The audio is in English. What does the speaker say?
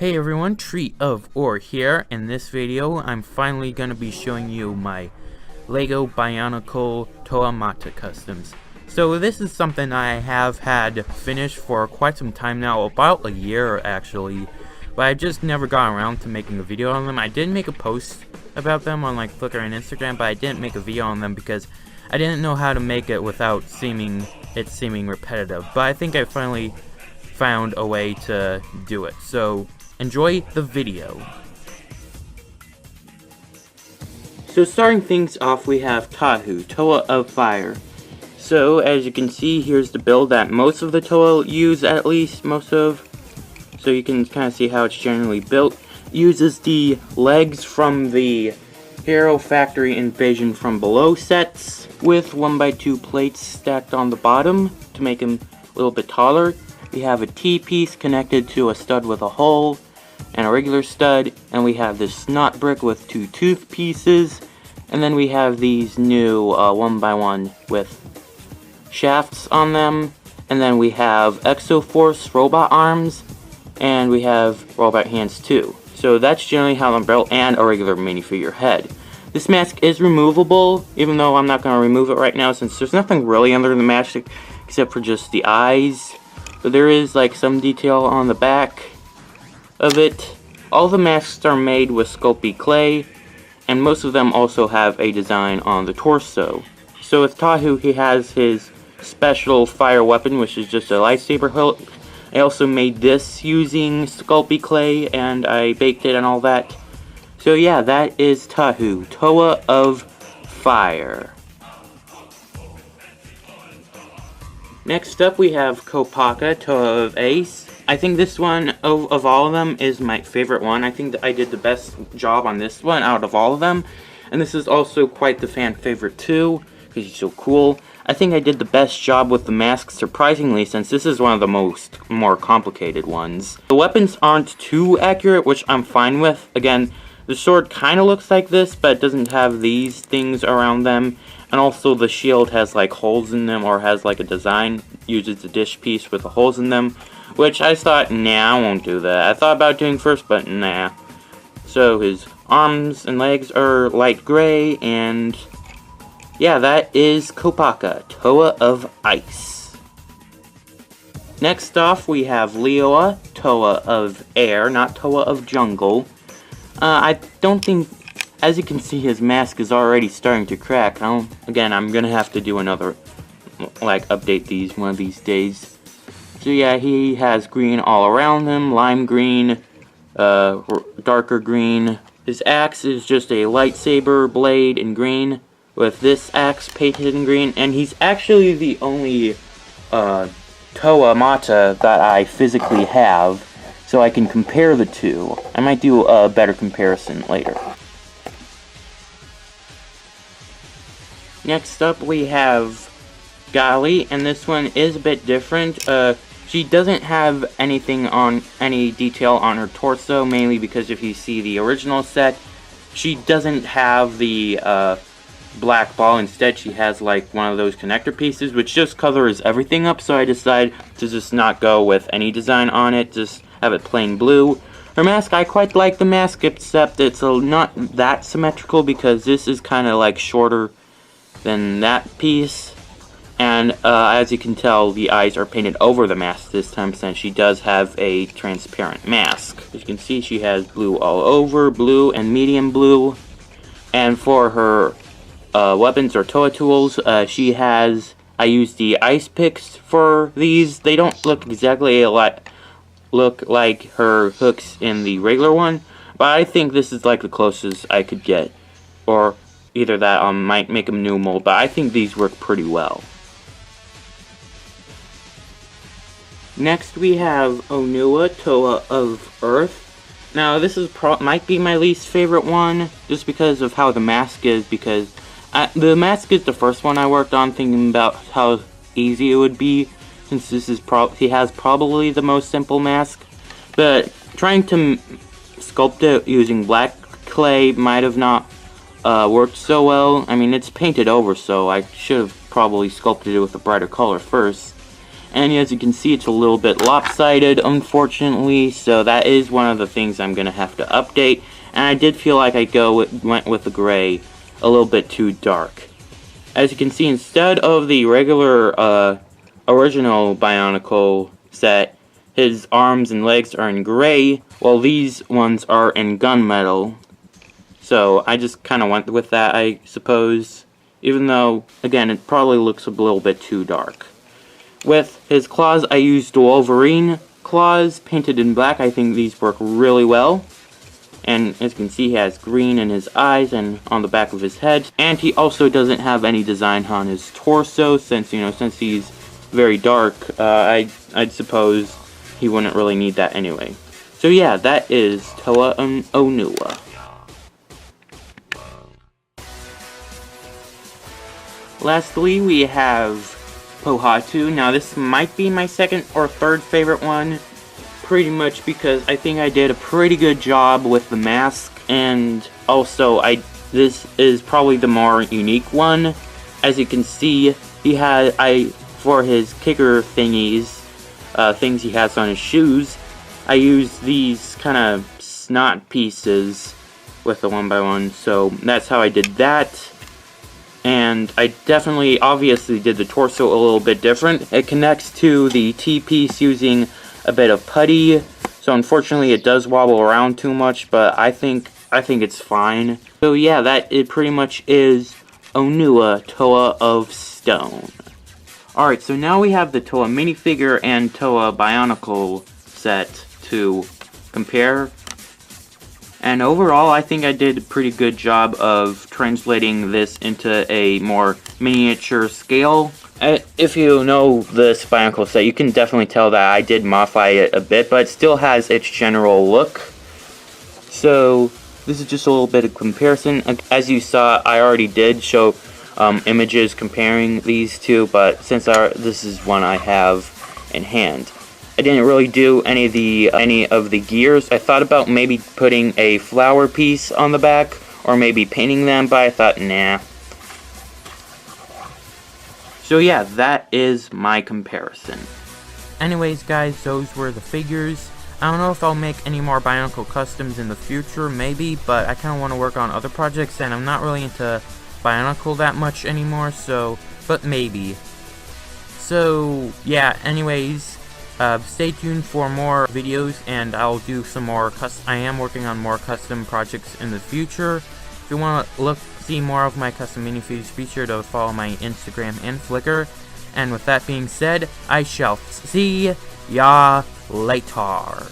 Hey everyone, TreeOfOre here. In this video, I'm finally going to be showing you my Lego Bionicle Toa Mata customs. So this is something I have had finished for quite some time now, about a year actually, but I just never got around to making a video on them. I did make a post about them on like Flickr and Instagram, but I didn't make a video on them because I didn't know how to make it without seeming repetitive. But I think I finally found a way to do it. So enjoy the video. So starting things off, we have Toa of Fire. So as you can see, here's the build that most of the Toa use, at least most of. So you can kind of see how it's generally built. Uses the legs from the Hero Factory Invasion from Below sets with 1x2 plates stacked on the bottom to make him a little bit taller. We have a T-piece connected to a stud with a hole and a regular stud, and we have this snot brick with 2 tooth pieces, and then we have these new 1x1 with shafts on them, and then we have Exoforce robot arms, and we have robot hands too. So that's generally how I'm built, and a regular minifigure head. This mask is removable, even though I'm not going to remove it right now since there's nothing really under the mask except for just the eyes. So there is like some detail on the back of it. All the masks are made with Sculpey clay, and most of them also have a design on the torso. So with Tahu, he has his special fire weapon, which is just a lightsaber hilt. I also made this using Sculpey clay, and I baked it and all that. So yeah, that is Tahu, Toa of Fire. Next up we have Kopaka, Toa of Ace. I think this one, of all of them, is my favorite one. I think that I did the best job on this one out of all of them. And this is also quite the fan favorite too, because he's so cool. I think I did the best job with the mask, surprisingly, since this is one of the more complicated ones. The weapons aren't too accurate, which I'm fine with. Again, the sword kind of looks like this, but it doesn't have these things around them. And also the shield has like holes in them, or has like a design, uses a dish piece with the holes in them. Which I thought, nah, I won't do that. I thought about doing first, but nah. So his arms and legs are light gray, and yeah, that is Kopaka, Toa of Ice. Next off, we have Leoa, Toa of Air, not Toa of Jungle. I don't think, as you can see, his mask is already starting to crack. Again, I'm gonna have to do another, like, update these one of these days. So yeah, he has green all around him, lime green, darker green. His axe is just a lightsaber blade in green, with this axe painted in green, and he's actually the only Toa Mata that I physically have, so I can compare the two. I might do a better comparison later. Next up we have Gali, and this one is a bit different. She doesn't have any detail on her torso, mainly because if you see the original set, she doesn't have the black ball. Instead, she has like one of those connector pieces, which just covers everything up, so I decided to just not go with any design on it, just have it plain blue. Her mask, I quite like the mask, except it's not that symmetrical, because this is kind of like shorter than that piece. And as you can tell, the eyes are painted over the mask this time, since she does have a transparent mask. As you can see, she has blue all over, blue and medium blue. And for her weapons or Toa tools, I used the ice picks for these. They don't look exactly look like her hooks in the regular one, but I think this is like the closest I could get. Or either that might make them new mold, but I think these work pretty well. Next we have Onua Toa of Earth. Now this is might be my least favorite one, just because of how the mask is, because the mask is the first one I worked on, thinking about how easy it would be, since this is he has probably the most simple mask. But trying to sculpt it using black clay might have not worked so well. I mean, it's painted over, so I should have probably sculpted it with a brighter color first. And as you can see, it's a little bit lopsided, unfortunately, so that is one of the things I'm going to have to update. And I did feel like I went with the gray a little bit too dark. As you can see, instead of the regular original Bionicle set, his arms and legs are in gray, while these ones are in gunmetal. So I just kind of went with that, I suppose. Even though, again, it probably looks a little bit too dark. With his claws, I used Wolverine claws painted in black. I think these work really well. And as you can see, he has green in his eyes and on the back of his head. And he also doesn't have any design on his torso, since he's very dark. I'd suppose he wouldn't really need that anyway. So yeah, that is Toa and Onua. Lastly, we have Pohatu. Now this might be my second or third favorite one, pretty much because I think I did a pretty good job with the mask, and also this is probably the more unique one. As you can see, for his kicker thingies, things he has on his shoes, I used these kind of snot pieces with the 1x1, so that's how I did that. And I obviously did the torso a little bit different. It connects to the T-piece using a bit of putty, so unfortunately it does wobble around too much, but I think it's fine. So yeah, it pretty much is Onua Toa of Stone. Alright, so now we have the Toa minifigure and Toa Bionicle set to compare. And overall, I think I did a pretty good job of translating this into a more miniature scale. If you know this Bionicle set, you can definitely tell that I did modify it a bit, but it still has its general look. So, this is just a little bit of comparison. As you saw, I already did show images comparing these two, but since this is one I have in hand. I didn't really do any of the gears. I thought about maybe putting a flower piece on the back, or maybe painting them, but I thought, nah. So yeah, that is my comparison. Anyways guys, those were the figures. I don't know if I'll make any more Bionicle customs in the future, maybe, but I kind of want to work on other projects, and I'm not really into Bionicle that much anymore, but maybe. So yeah, anyways, stay tuned for more videos, and I'll do some more I am working on more custom projects in the future. If you want to see more of my custom minifigures, be sure to follow my Instagram and Flickr. And with that being said, I shall see ya later.